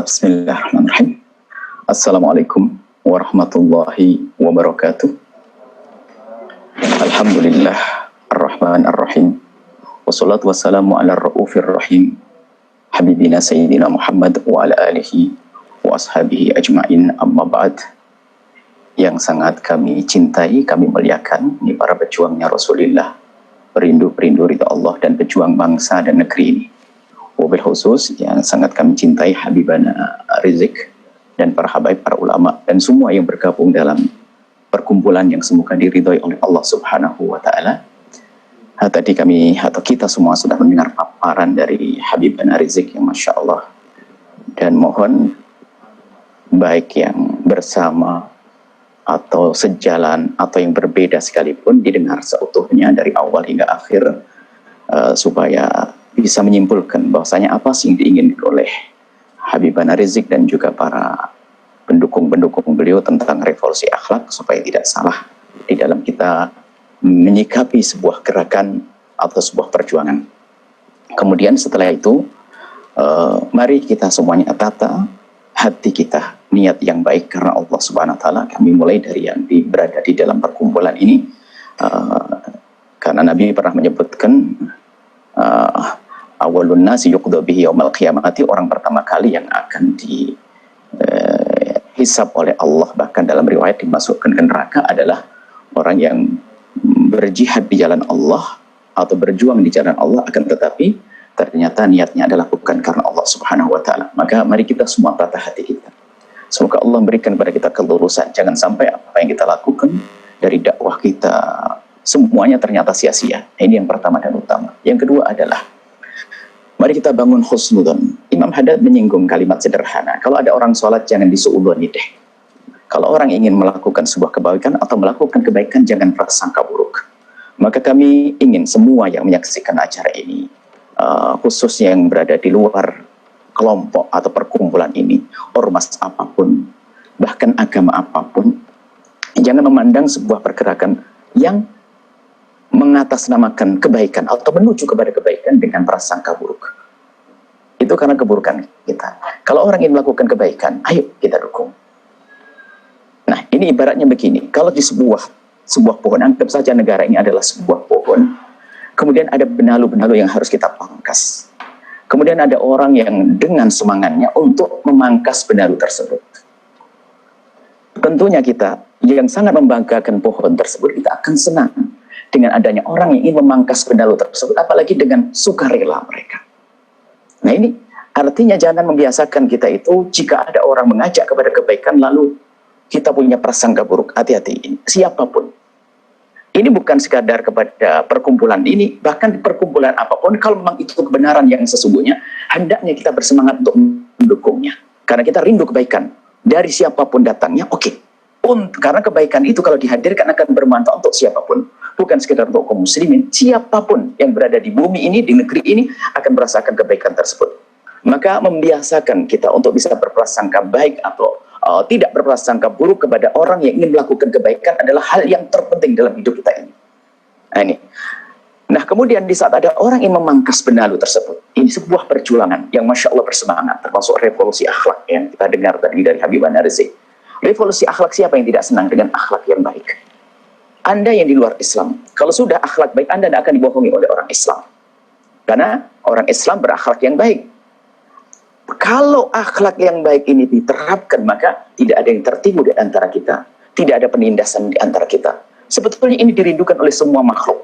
Bismillahirrahmanirrahim. Assalamualaikum warahmatullahi wabarakatuh. Alhamdulillah ar-Rahman ar-Rahim. Wassalatu wassalamu ala ar-Ra'ufir Rahim. Habibina Sayyidina Muhammad wa ala alihi wa ashabihi ajma'in, amma ba'd. Yang sangat kami cintai, kami muliakan, ini para pejuangnya Rasulullah, perindu-perindu ridha Allah dan pejuang bangsa dan negeri ini. Wabil khusus yang sangat kami cintai Habibana Rizik dan para habaib, para ulama dan semua yang bergabung dalam perkumpulan yang semoga diridhoi oleh Allah Subhanahu wa taala. Tadi kami atau kita semua sudah mendengar paparan dari Habibana Rizik yang Masya Allah, dan mohon baik yang bersama atau sejalan atau yang berbeda sekalipun didengar seutuhnya dari awal hingga akhir, supaya bisa menyimpulkan bahwasanya apa sih yang diinginkan oleh Habibana Rizik dan juga para pendukung-pendukung beliau tentang revolusi akhlak, supaya tidak salah di dalam kita menyikapi sebuah gerakan atau sebuah perjuangan. Kemudian setelah itu, mari kita semuanya tata hati kita, niat yang baik karena Allah Subhanahu wa taala. Kami mulai dari yang berada di dalam perkumpulan ini, karena Nabi pernah menyebutkan awalun nasi yuqda bihi yaumal qiyamati, orang pertama kali yang akan dihisab oleh Allah, bahkan dalam riwayat dimasukkan ke neraka, adalah orang yang berjihad di jalan Allah atau berjuang di jalan Allah, akan tetapi ternyata niatnya adalah bukan karena Allah Subhanahu wa taala. Maka mari kita semua tata hati kita. Semoga Allah memberikan kepada kita kelurusan. Jangan sampai apa yang kita lakukan dari dakwah kita semuanya ternyata sia-sia. Ini yang pertama dan utama. Yang kedua adalah mari kita bangun husnudzon. Imam Haddad menyinggung kalimat sederhana. Kalau ada orang sholat, jangan disuudzoni deh. Kalau orang ingin melakukan sebuah kebaikan atau melakukan kebaikan, jangan prasangka buruk. Maka kami ingin semua yang menyaksikan acara ini, khususnya yang berada di luar kelompok atau perkumpulan ini, ormas apapun, bahkan agama apapun, jangan memandang sebuah pergerakan yang mengatasnamakan kebaikan atau menuju kepada kebaikan dengan prasangka buruk. Itu karena keburukan kita. Kalau orang ingin melakukan kebaikan, ayo kita dukung. Nah, ini ibaratnya begini. Kalau di sebuah pohon, anggap saja negara ini adalah sebuah pohon, kemudian ada benalu-benalu yang harus kita pangkas. Kemudian ada orang yang dengan semangatnya untuk memangkas benalu tersebut. Tentunya kita yang sangat membanggakan pohon tersebut, kita akan senang dengan adanya orang yang ingin memangkas benalu tersebut, apalagi dengan sukarela mereka. Nah, ini artinya jangan membiasakan kita itu jika ada orang mengajak kepada kebaikan lalu kita punya prasangka buruk. Hati-hati, siapapun. Ini bukan sekadar kepada perkumpulan ini, bahkan di perkumpulan apapun, kalau memang itu kebenaran yang sesungguhnya, hendaknya kita bersemangat untuk mendukungnya. Karena kita rindu kebaikan dari siapapun datangnya, oke. Karena kebaikan itu kalau dihadirkan akan bermanfaat untuk siapapun, bukan sekedar untuk kaum muslimin. Siapapun yang berada di bumi ini, di negeri ini, akan merasakan kebaikan tersebut. Maka membiasakan kita untuk bisa berprasangka baik atau tidak berprasangka buruk kepada orang yang ingin melakukan kebaikan adalah hal yang terpenting dalam hidup kita ini. Nah, ini. Nah, kemudian di saat ada orang yang memangkas benalu tersebut, ini sebuah perjuangan yang Masya Allah bersemangat, termasuk revolusi akhlak yang kita dengar tadi dari Habibana Rizik. Revolusi akhlak, siapa yang tidak senang dengan akhlak yang baik? Anda yang di luar Islam, kalau sudah akhlak baik, Anda tidak akan dibohongi oleh orang Islam. Karena orang Islam berakhlak yang baik. Kalau akhlak yang baik ini diterapkan, maka tidak ada yang tertipu di antara kita. Tidak ada penindasan di antara kita. Sebetulnya ini dirindukan oleh semua makhluk.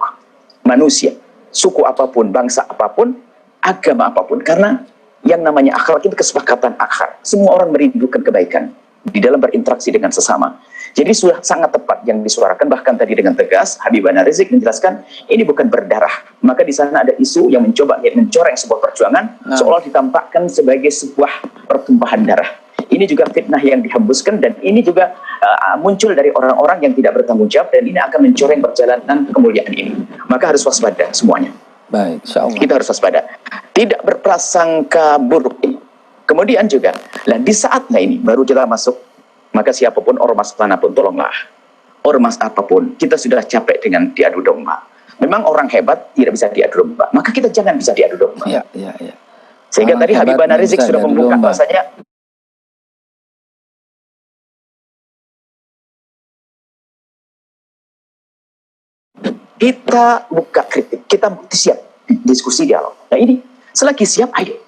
Manusia, suku apapun, bangsa apapun, agama apapun. Karena yang namanya akhlak itu kesepakatan akhlak. Semua orang merindukan kebaikan di dalam berinteraksi dengan sesama. Jadi sudah sangat tepat yang disuarakan, bahkan tadi dengan tegas Habibana Rizik menjelaskan ini bukan berdarah. Maka di sana ada isu yang mencoba mencoreng sebuah perjuangan seolah ditampakkan sebagai sebuah pertumpahan darah. Ini juga fitnah yang dihembuskan, dan ini juga muncul dari orang-orang yang tidak bertanggung jawab, dan ini akan mencoreng perjalanan kemuliaan ini. Maka harus waspada semuanya. Baik, insyaallah. Kita harus waspada. Tidak berprasangka buruk ini. Kemudian juga, di saatnya ini baru kita masuk, maka siapapun ormas manapun, tolonglah. Ormas apapun, kita sudah capek dengan diadu domba. Memang orang hebat tidak bisa diadu domba, maka kita jangan bisa diadu domba. Ya. Sehingga orang tadi Habibana Rizik sudah membuka bahasanya kita buka kritik, kita siap diskusi dialog. Nah ini, selagi siap, ayo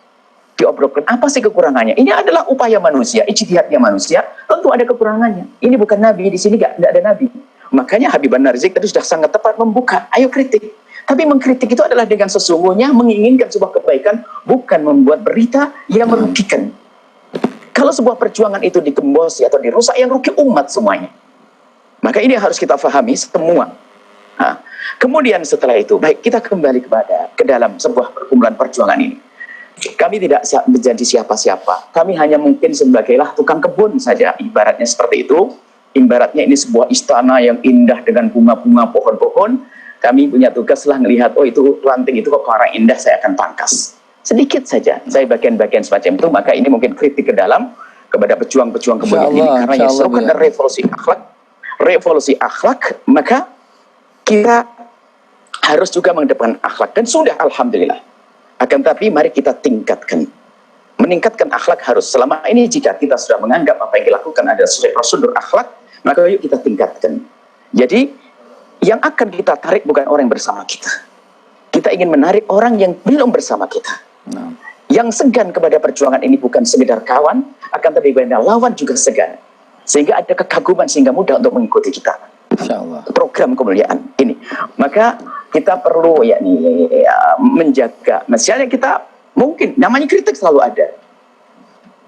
diobrolkan apa sih kekurangannya. Ini adalah upaya manusia, ijtihadnya manusia, tentu ada kekurangannya. Ini bukan nabi, di sini nggak ada nabi. Makanya Habib An-Narzik tadi sudah sangat tepat membuka, ayo kritik. Tapi mengkritik itu adalah dengan sesungguhnya menginginkan sebuah kebaikan, bukan membuat berita yang merugikan. Kalau sebuah perjuangan itu digembosi atau dirusak, yang rugi umat semuanya. Maka ini harus kita fahami semua. Nah, kemudian setelah itu, baik kita kembali ke dalam sebuah perkumpulan perjuangan ini. Kami tidak menjadi siapa-siapa. Kami hanya mungkin sebagailah tukang kebun saja, ibaratnya seperti itu. Ibaratnya ini sebuah istana yang indah dengan bunga-bunga, pohon-pohon. Kami punya tugas lah melihat, oh itu ranting itu kok orang indah, saya akan pangkas. Sedikit saja, saya bagian-bagian semacam itu. Maka ini mungkin kritik ke dalam kepada pejuang-pejuang kebun ini. Karena yang serukan revolusi akhlak, maka kita harus juga mengedepankan akhlak. Dan sudah, alhamdulillah. Akan tapi mari kita tingkatkan. Meningkatkan akhlak harus. Selama ini jika kita sudah menganggap apa yang dilakukan ada sesuai prosedur akhlak, maka yuk kita tingkatkan. Jadi yang akan kita tarik bukan orang yang bersama kita. Kita ingin menarik orang yang belum bersama kita. Yang segan kepada perjuangan ini bukan sekedar kawan, akan tapi benar lawan juga segan. Sehingga ada kekaguman sehingga mudah untuk mengikuti kita. Program kemuliaan ini. Maka kita perlu menjaga. Misalnya kita mungkin namanya kritik selalu ada.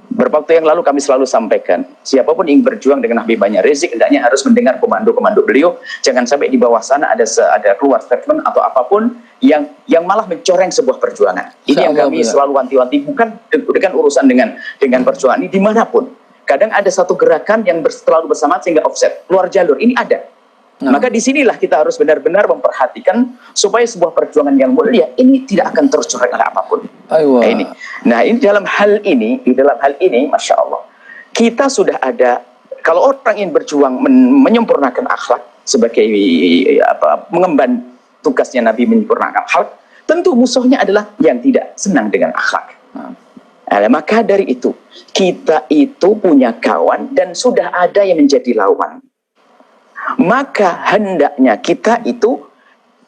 Beberapa waktu yang lalu kami selalu sampaikan, siapapun yang berjuang dengan Habib An-Narzik hendaknya harus mendengar komando-komando beliau. Jangan sampai di bawah sana ada keluar statement atau apapun yang malah mencoreng sebuah perjuangan. Ini yang kami selalu wanti-wanti, bukan dengan urusan dengan perjuangan ini dimanapun. Kadang ada satu gerakan yang terlalu bersamaan sehingga offset, keluar jalur. Ini ada. Maka disinilah kita harus benar-benar memperhatikan supaya sebuah perjuangan yang mulia ini tidak akan tercoreng oleh apapun. Nah ini dalam hal ini, Masya Allah, kita sudah ada. Kalau orang ingin berjuang menyempurnakan akhlak sebagai mengemban tugasnya Nabi menyempurnakan akhlak, tentu musuhnya adalah yang tidak senang dengan akhlak. Maka dari itu kita itu punya kawan dan sudah ada yang menjadi lawan. Maka hendaknya kita itu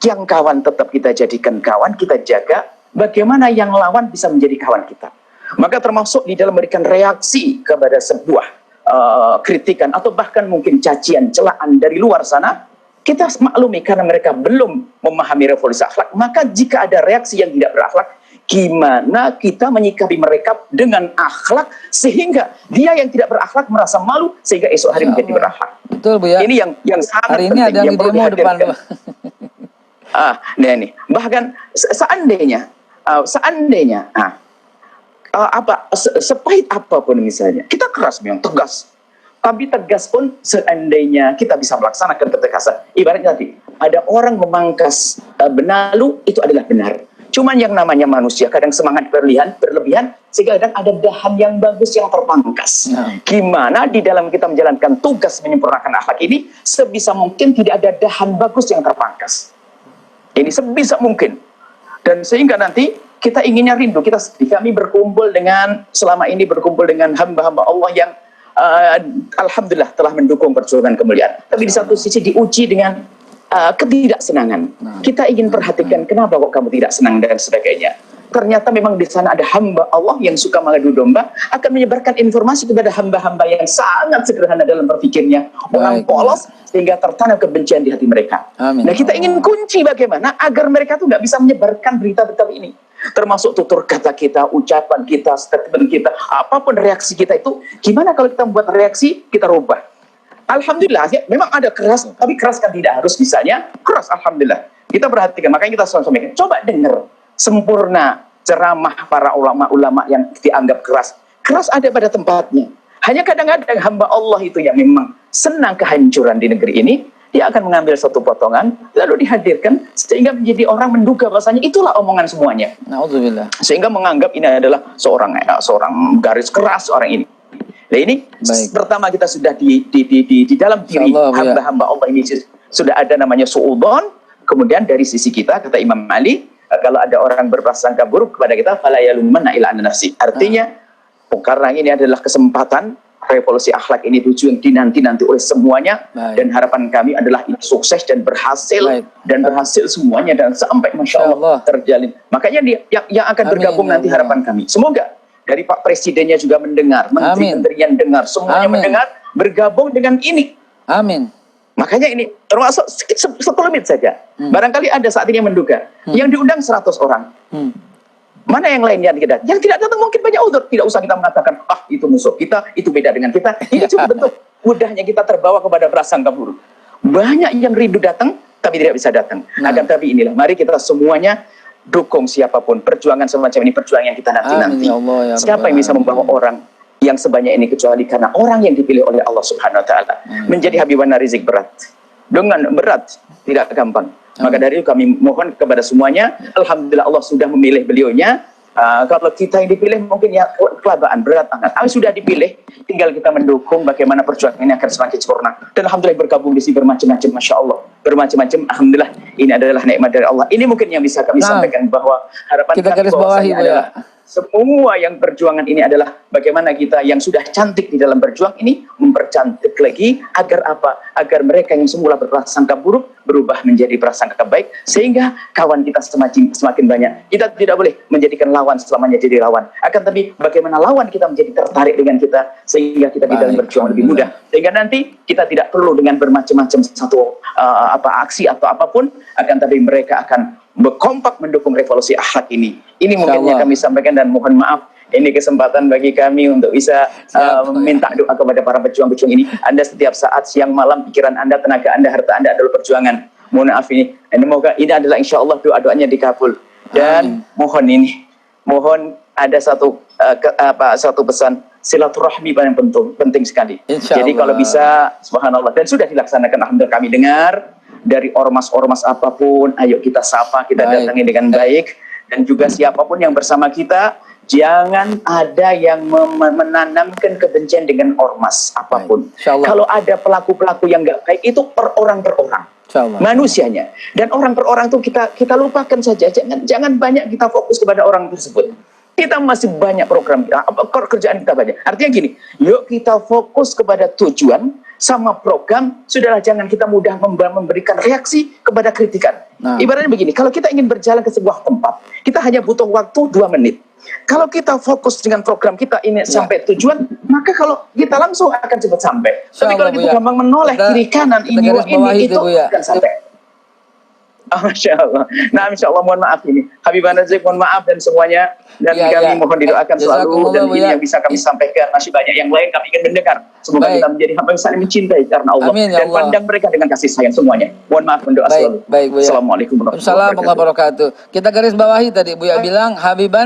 yang kawan tetap kita jadikan kawan, kita jaga. Bagaimana yang lawan bisa menjadi kawan kita. Maka termasuk di dalam memberikan reaksi kepada sebuah kritikan atau bahkan mungkin cacian, celaan dari luar sana, kita maklumi karena mereka belum memahami revolusi akhlak. Maka jika ada reaksi yang tidak berakhlak, gimana kita menyikapi mereka dengan akhlak sehingga dia yang tidak berakhlak merasa malu sehingga esok hari menjadi berakhlak. Betul Bu ya. Ini yang sangat hari ini penting, ada yang perlu demo depan Bu. Nah ini bahkan seandainya sepahit apapun misalnya kita keras memang tegas, tapi tegas pun seandainya kita bisa melaksanakan ketegasan. Ibaratnya tadi ada orang memangkas benalu, itu adalah benar. Cuman yang namanya manusia kadang semangat berlebihan sehingga kadang ada dahan yang bagus yang terpangkas. Gimana di dalam kita menjalankan tugas menyempurnakan akhlak ini sebisa mungkin tidak ada dahan bagus yang terpangkas. Ini sebisa mungkin. Dan sehingga nanti kita inginnya rindu, kami berkumpul dengan hamba-hamba Allah yang alhamdulillah telah mendukung perjuangan kemuliaan. Tapi di satu sisi diuji dengan ketidaksenangan. Kita ingin perhatikan kenapa kok kamu tidak senang dan sebagainya. Ternyata memang di sana ada hamba Allah yang suka mengadu domba, akan menyebarkan informasi kepada hamba-hamba yang sangat sederhana dalam berpikirnya, orang polos sehingga tertanam kebencian di hati mereka. Nah kita ingin kunci bagaimana agar mereka tuh nggak bisa menyebarkan berita-berita ini. Termasuk tutur kata kita, ucapan kita, statement kita, apapun reaksi kita itu, gimana kalau kita membuat reaksi, kita rubah. Alhamdulillah, ya, memang ada keras, tapi keras kan tidak harus misalnya keras. Alhamdulillah, kita perhatikan, makanya kita selalu sampaikan. Coba dengar sempurna ceramah para ulama-ulama yang dianggap keras. Keras ada pada tempatnya. Hanya kadang-kadang hamba Allah itu yang memang senang kehancuran di negeri ini, dia akan mengambil satu potongan, lalu dihadirkan sehingga menjadi orang menduga bahasanya itulah omongan semuanya. Na'udzubillah. Sehingga menganggap ini adalah seorang garis keras orang ini. Nah ini pertama kita sudah di dalam diri hamba-hamba Allah ini sudah ada namanya su'udon. Kemudian dari sisi kita, kata Imam Ali, kalau ada orang berprasangka buruk kepada kita, fala yalumanna ila nafsi. Artinya, karena ini adalah kesempatan revolusi akhlak ini tujuan dinanti-nanti oleh semuanya. Dan harapan kami adalah ini sukses dan berhasil. Dan berhasil semuanya dan sampai Masya Allah terjalin. Makanya yang akan bergabung nanti harapan kami. Semoga dari Pak Presidennya juga mendengar, Menteri-menterinya mendengar, semuanya mendengar, bergabung dengan ini. Amin. Makanya ini termasuk 10 menit saja. Barangkali ada saat ini yang menduga. Yang diundang 100 orang. Mana yang lain yang tidak? Yang tidak datang mungkin banyak udur. Tidak usah kita mengatakan, itu musuh kita, itu beda dengan kita. Ini cuma bentuk mudahnya kita terbawa kepada prasangka buruk. Banyak yang rindu datang, tapi tidak bisa datang. Akan tapi inilah, mari kita semuanya dukung siapapun. Perjuangan semacam ini, perjuangan yang kita nanti-nanti. Siapa yang bisa membawa orang yang sebanyak ini kecuali karena orang yang dipilih oleh Allah Subhanahu Wa Taala. Menjadi Habibana Rizik berat. Dengan berat, tidak gampang. Maka dari itu kami mohon kepada semuanya, alhamdulillah Allah sudah memilih beliaunya. Kalau kita yang dipilih mungkin ya kelabaan berat banget. Tapi sudah dipilih, tinggal kita mendukung bagaimana perjuangan ini akan semakin sempurna. Dan alhamdulillah bergabung di sini bermacam-macam, Masya Allah. Bermacam-macam, alhamdulillah ini adalah nikmat dari Allah. Ini mungkin yang bisa kami sampaikan bahwa harapan kita kami bahwasanya adalah semua yang perjuangan ini adalah bagaimana kita yang sudah cantik di dalam berjuang ini mempercantik lagi agar apa? Agar mereka yang semula berprasangka buruk berubah menjadi prasangka baik sehingga kawan kita semakin banyak. Kita tidak boleh menjadikan lawan selamanya jadi lawan. Akan tapi bagaimana lawan kita menjadi tertarik dengan kita sehingga kita di dalam berjuang lebih mudah. Sehingga nanti kita tidak perlu dengan bermacam-macam satu aksi atau apapun, akan tapi mereka akan berkompak mendukung revolusi akhlak ini. Ini mungkin yang kami sampaikan dan mohon maaf. Ini kesempatan bagi kami untuk bisa minta doa kepada para pejuang-pejuang ini. Anda setiap saat, siang, malam, pikiran Anda, tenaga Anda, harta Anda adalah perjuangan. Mohon maaf ini. Dan semoga ini adalah insya Allah doa-doanya dikabul. Dan mohon ada satu pesan silaturahmi yang penting sekali. Jadi kalau bisa, subhanallah, dan sudah dilaksanakan, alhamdulillah kami dengar dari ormas-ormas apapun, ayo kita sapa, kita datangi dengan baik. Dan juga siapapun yang bersama kita, jangan ada yang menanamkan kebencian dengan ormas apapun. Kalau ada pelaku-pelaku yang nggak baik, itu per orang manusianya. Dan orang per orang itu kita lupakan saja. Jangan banyak kita fokus kepada orang tersebut. Kita masih banyak program, kerjaan kita banyak. Artinya gini, yuk kita fokus kepada tujuan sama program. Sudahlah, jangan kita mudah memberikan reaksi kepada kritikan. Ibaratnya begini, kalau kita ingin berjalan ke sebuah tempat, kita hanya butuh waktu 2 menit. Kalau kita fokus dengan program kita ini sampai tujuan, maka kalau kita langsung akan cepat sampai. Tapi kalau kita gampang menoleh kiri kanan, ini itu akan sampai. Masya Allah. Nah, insya Allah mohon maaf ini. Habibana Rizik mohon maaf dan semuanya. Dan kami mohon didoakan selalu. Dan ini yang bisa kami sampaikan. Masih banyak yang lain kami ingin mendengar. Semoga kita menjadi hamba yang saling mencintai karena Allah. Dan pandang mereka dengan kasih sayang semuanya. Mohon maaf mendoa selalu. Baik, Buya. Assalamualaikum warahmatullahi wabarakatuh. Kita garis bawahi tadi Buya bilang Habibana